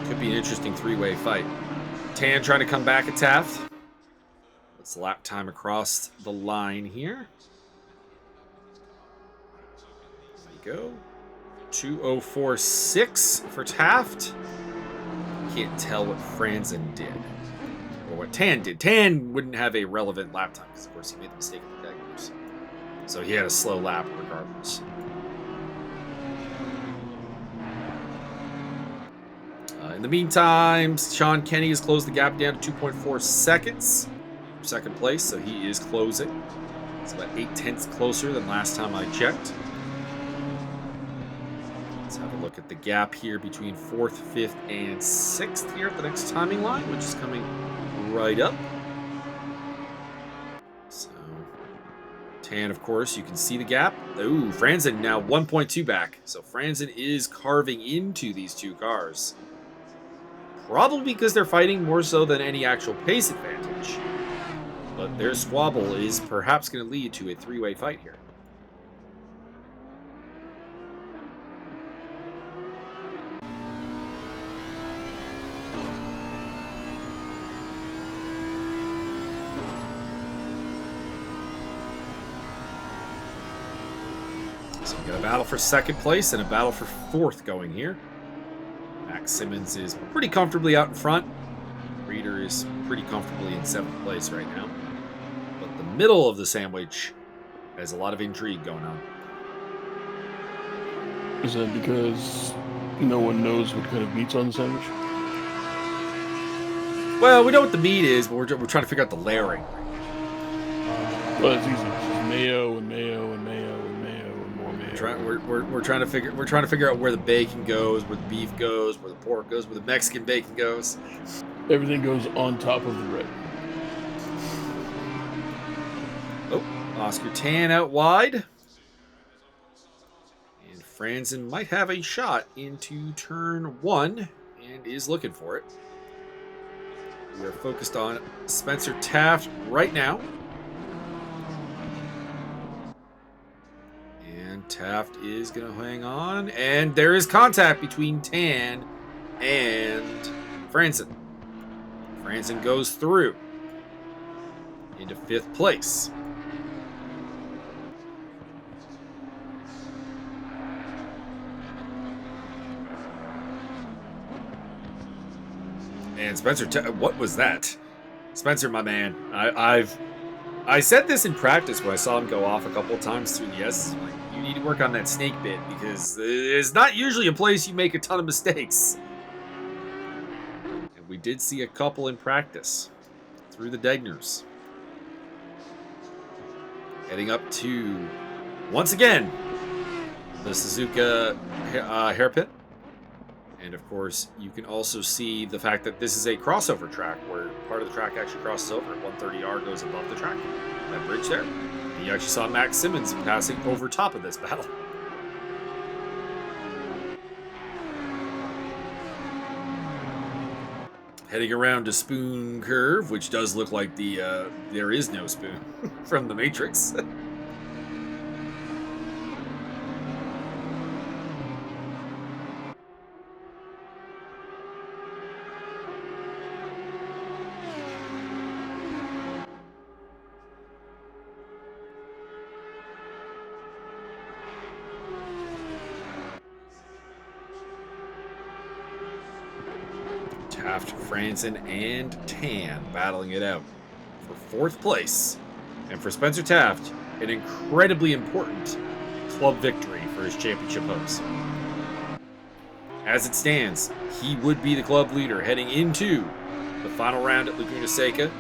Could be an interesting 3-way fight. Tan trying to come back at Taft. Let's lap time across the line here. There we go. 2:04.6 for Taft. Can't tell what Franzen did. Or what Tan did. Tan wouldn't have a relevant lap time because, of course, he made the mistake of the Daggers. So he had a slow lap regardless. In the meantime, Sean Kenny has closed the gap down to 2.4 seconds for 2nd place, so he is closing. It's about 8/10 closer than last time I checked. Let's have a look at the gap here between 4th, 5th, and 6th here at the next timing line, which is coming right up. So, Tan, of course, you can see the gap. Ooh, Franzen now 1.2 back. So Franzen is carving into these two cars. Probably because they're fighting more so than any actual pace advantage. But their squabble is perhaps going to lead to a 3-way fight here. So we got a battle for 2nd place and a battle for 4th going here. Max Simmons is pretty comfortably out in front. Reeder is pretty comfortably in 7th place right now. But the middle of the sandwich has a lot of intrigue going on. Is that because no one knows what kind of meat's on the sandwich? Well, we know what the meat is, but we're trying to figure out the layering. Well, it's easy. It's just mayo and mayo and mayo and mayo and more mayo. We're trying to figure out where the bacon goes, where the beef goes, where the pork goes, where the Mexican bacon goes. Everything goes on top of the bread. Oh, Oscar Tan out wide. And Franzen might have a shot into turn 1 and is looking for it. We are focused on Spencer Taft right now. And Taft is going to hang on. And there is contact between Tan and Franzen. Franzen goes through into 5th place. And Spencer, what was that? Spencer, my man, I said this in practice when I saw him go off a couple of times through the S's. Like, you need to work on that snake bit because it's not usually a place you make a ton of mistakes. And we did see a couple in practice through the Degners. Heading up to, once again, the Suzuka hairpin. And of course, you can also see the fact that this is a crossover track where part of the track actually crosses over at 130R goes above the track. That bridge there. And you actually saw Max Simmons passing over top of this battle. Heading around to Spoon Curve, which does look like the there is no spoon from the Matrix. Taft, Franzen, and Tan battling it out for 4th place. And for Spencer Taft, an incredibly important club victory for his championship hopes. As it stands, he would be the club leader heading into the final round at Laguna Seca.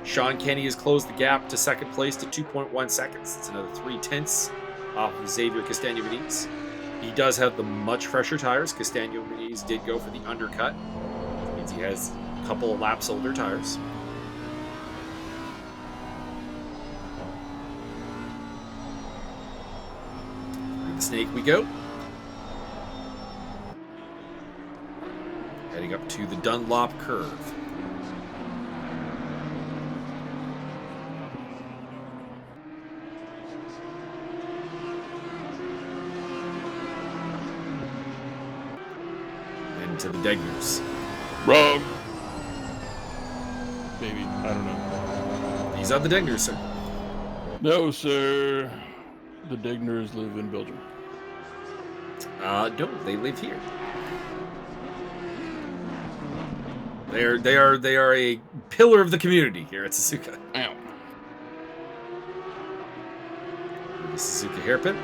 Sean Kenny has closed the gap to 2nd place to 2.1 seconds. It's another 0.3 off of Xavier Castaño Benitez. He does have the much fresher tires. Castaño Benitez did go for the undercut. He has a couple of laps older tires. Through the snake we go. Heading up to the Dunlop curve. And to the Degners. Wrong. Maybe. I don't know. He's on the Degners, sir. No, sir. The Degners live in Belgium. No, they live here. They are a pillar of the community here at Suzuka. Ow. The Suzuka hairpin.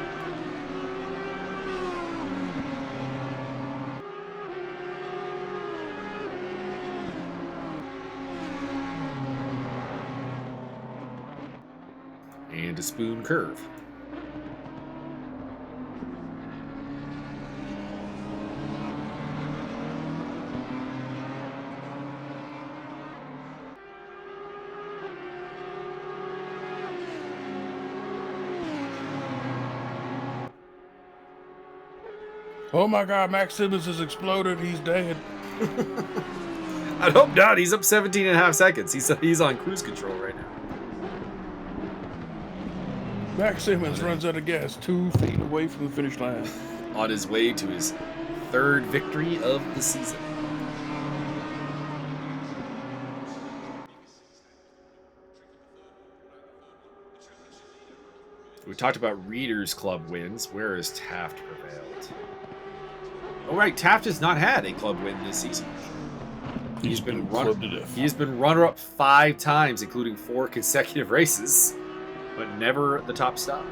And a spoon curve. Oh my God, Max Simmons has exploded. He's dead. I hope not. He's up 17.5 seconds. He's on cruise control right now. Max Simmons runs out of gas 2 feet away from the finish line. On his way to his 3rd victory of the season. We talked about Readers Club wins. Where has Taft prevailed? Oh, right. Taft has not had a club win this season. He's been clubbed to death. He's been runner-up 5 times, including 4 consecutive races, but never the top step.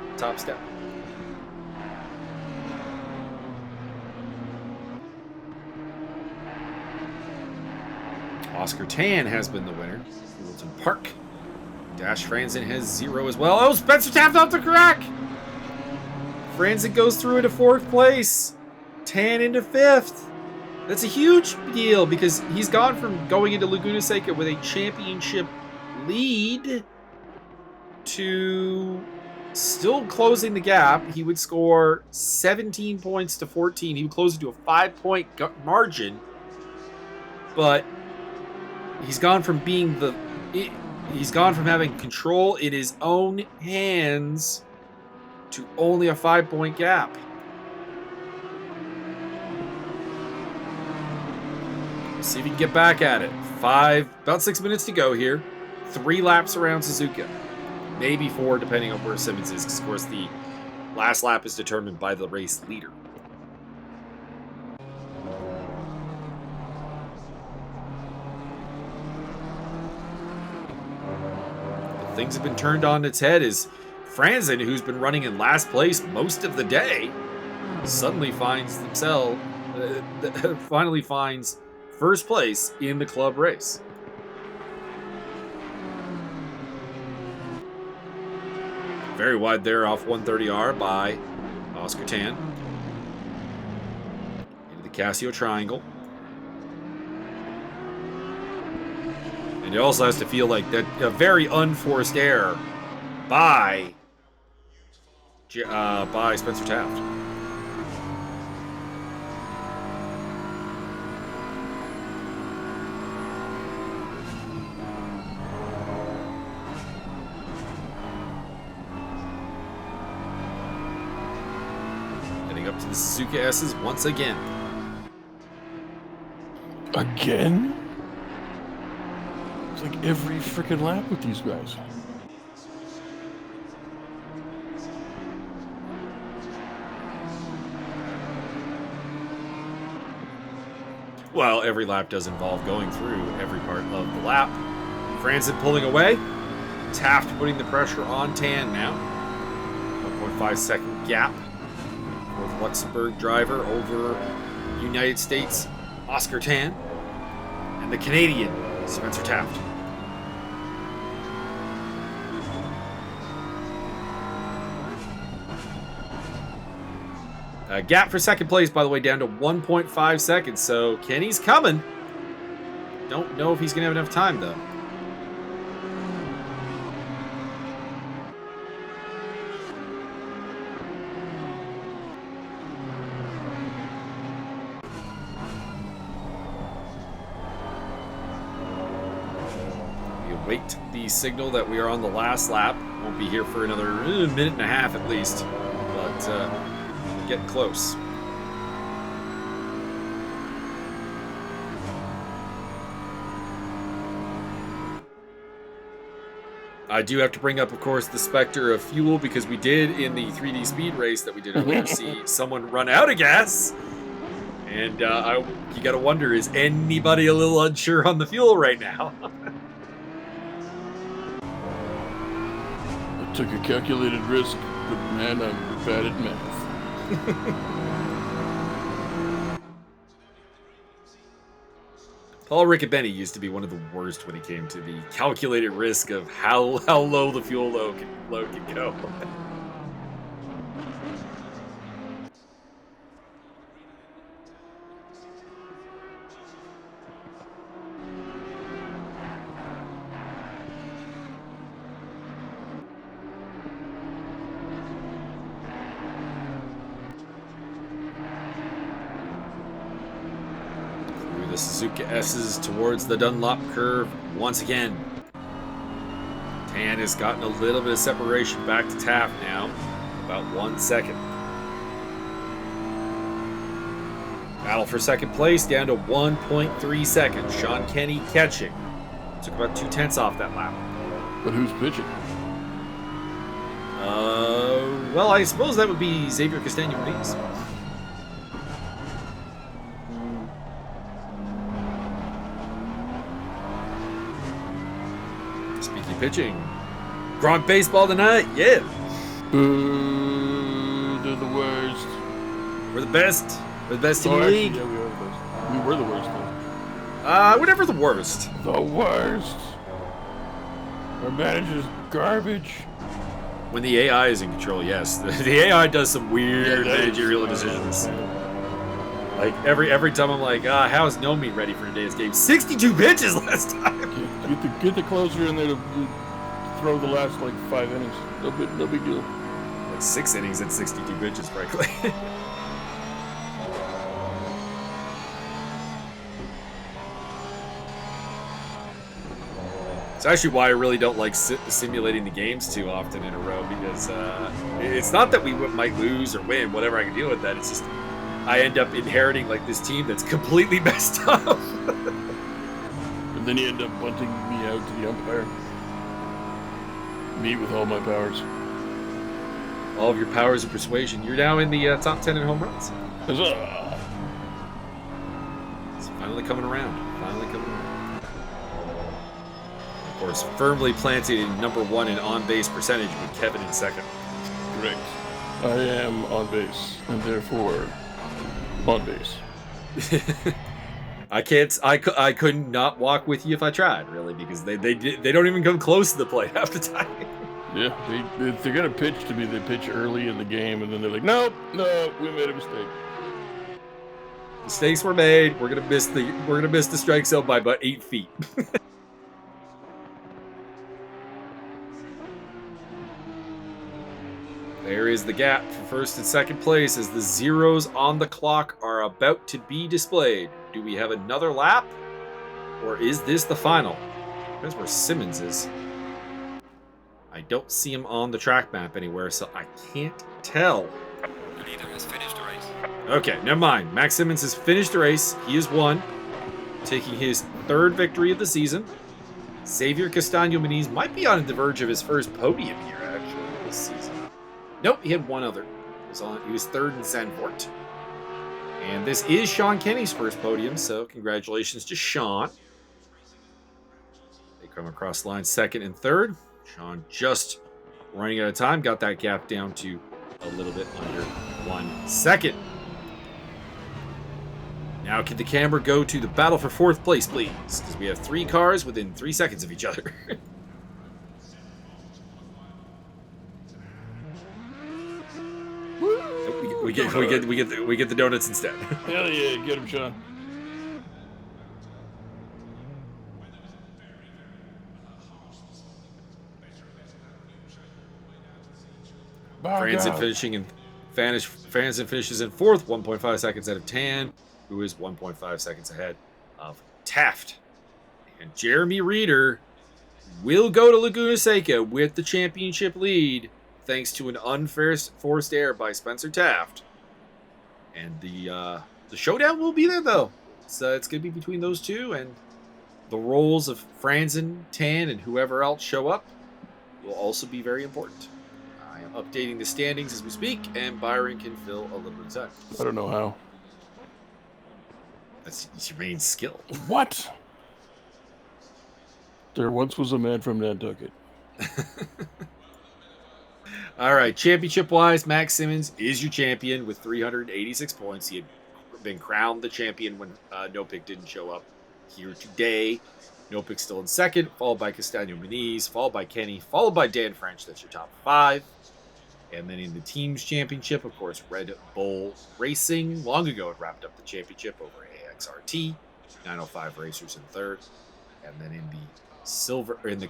Oscar Tan has been the winner. Oulton Park. Dash Franzen has 0 as well. Oh, Spencer Taft off the crack! Franzen goes through into 4th place. Tan into 5th. That's a huge deal because he's gone from going into Laguna Seca with a championship lead to still closing the gap. He would score 17 points to 14. He would close it to a 5-point margin. But he's gone from being he's gone from having control in his own hands to only a 5-point gap. Let's see if he can get back at it. About 6 minutes to go here. 3 laps around Suzuka. Maybe 4, depending on where Simmons is, because, of course, the last lap is determined by the race leader. But things have been turned on its head as Franzen, who's been running in last place most of the day, suddenly finds finally finds first place in the club race. Very wide there off 130R by Oscar Tan. Into the Casio triangle. And it also has to feel like that a very unforced error by Spencer Taft. Up to the Suzuka S's once again. Again? It's like every freaking lap with these guys. Well, every lap does involve going through every part of the lap. Franzen pulling away. Taft putting the pressure on Tan now. 1.5 second gap. With Luxembourg driver over United States Oscar Tan and the Canadian Spencer Taft. Gap for second place, by the way, down to 1.5 seconds, so Kenny's coming. Don't know if he's going to have enough time, though. Wait the signal that we are on the last lap. Won't be here for another minute and a half at least, but we're getting close. I do have to bring up, of course, the specter of fuel, because we did in the 3D speed race that we did earlier see someone run out of gas. And you gotta wonder, is anybody a little unsure on the fuel right now? Took a calculated risk, but man, I'm bad at math. Paul Riccobene used to be one of the worst when it came to the calculated risk of how low the fuel load can go. The Suzuka S's towards the Dunlop curve once again. Tan has gotten a little bit of separation back to Taft now. About 1 second. Battle for second place down to 1.3 seconds. Sean Kenny catching. Took about 2/10 off that lap. But who's pitching? Well, I suppose that would be Xavier Castaño-Muniz. Pitching. Gronk baseball tonight, yeah. They're the worst. We're the best. We're the best in the league. Yeah, we are the best. We were the worst, Whatever the worst. The worst. Our manager's garbage. When the AI is in control, yes. The AI does some weird managerial decisions. Like, every time I'm like, how is Nomi ready for today's game? 62 pitches last time! Get the closer in there to throw the last, 5 innings. No big deal. That's 6 innings and 62 pitches, frankly. It's actually why I really don't like simulating the games too often in a row, because it's not that we might lose or win, whatever. I can deal with that. It's just I end up inheriting like this team that's completely messed up. And then you end up bunting me out to the umpire. Me with all my powers. All of your powers of persuasion. You're now in the top 10 in home runs. Huzzah! It's finally coming around. Finally coming around. Of course, firmly planted in #1 in on-base percentage with Kevin in second. Correct. I am on base, and therefore on base. I can't. I couldn't not walk with you if I tried, really, because they don't even come close to the plate half the time. Yeah, they're gonna pitch to me. They pitch early in the game, and then they're like, "Nope, no, we made a mistake. Mistakes were made. We're gonna miss the strike zone by about 8 feet." There is the gap for first and second place as the zeros on the clock are about to be displayed. Do we have another lap? Or is this the final? Depends where Simmons is. I don't see him on the track map anywhere, so I can't tell. The leader has finished the race. Okay, never mind. Max Simmons has finished the race. He has won, taking his 3rd victory of the season. Xavier Castaño-Muniz might be on the verge of his first podium here, actually, this season. Nope, he had one other. He was 3rd in Zandvoort. And this is Sean Kenny's first podium, so congratulations to Sean. They come across the line 2nd and 3rd. Sean just running out of time, got that gap down to a little bit under 1 second. Now can the camera go to the battle for 4th place, please? Because we have 3 cars within 3 seconds of each other. We get the donuts instead. Hell yeah, get him, Sean. Franzen finishes in 4th, 1.5 seconds ahead of Tan, who is 1.5 seconds ahead of Taft. And Jeremy Reeder will go to Laguna Seca with the championship lead, thanks to an unfair forced error by Spencer Taft. And the showdown will be there, though. So it's going to be between those two, and the roles of Franzen, Tan, and whoever else show up will also be very important. I am updating the standings as we speak, and Byron can fill a little bit of time. I don't know how. That's your main skill. What? There once was a man from Nantucket. All right, championship-wise, Max Simmons is your champion with 386 points. He had been crowned the champion when No-Pick didn't show up here today. No-Pick still in 2nd, followed by Castaño-Muniz, followed by Kenny, followed by Dan French. That's your top 5. And then in the team's championship, of course, Red Bull Racing. Long ago, it wrapped up the championship over AXRT. 905 Racers in 3rd. And then in the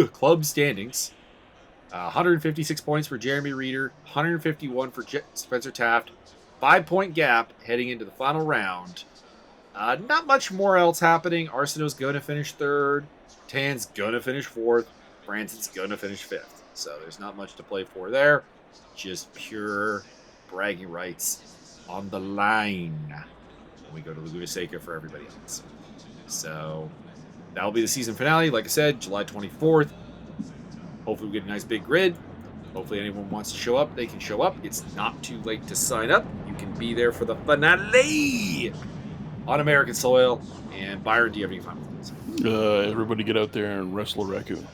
club standings, 156 points for Jeremy Reeder, 151 for Spencer Taft, 5-point gap heading into the final round. Not much more else happening. Arsenault's going to finish 3rd, Tan's going to finish 4th, Branson's going to finish 5th. So there's not much to play for there. Just pure bragging rights on the line when we go to Laguna Seca for everybody else. So that'll be the season finale. Like I said, July 24th. Hopefully we get a nice big grid. Hopefully anyone wants to show up, they can show up. It's not too late to sign up. You can be there for the finale on American soil. And Byron, do you have any final thoughts? Everybody get out there and wrestle a raccoon.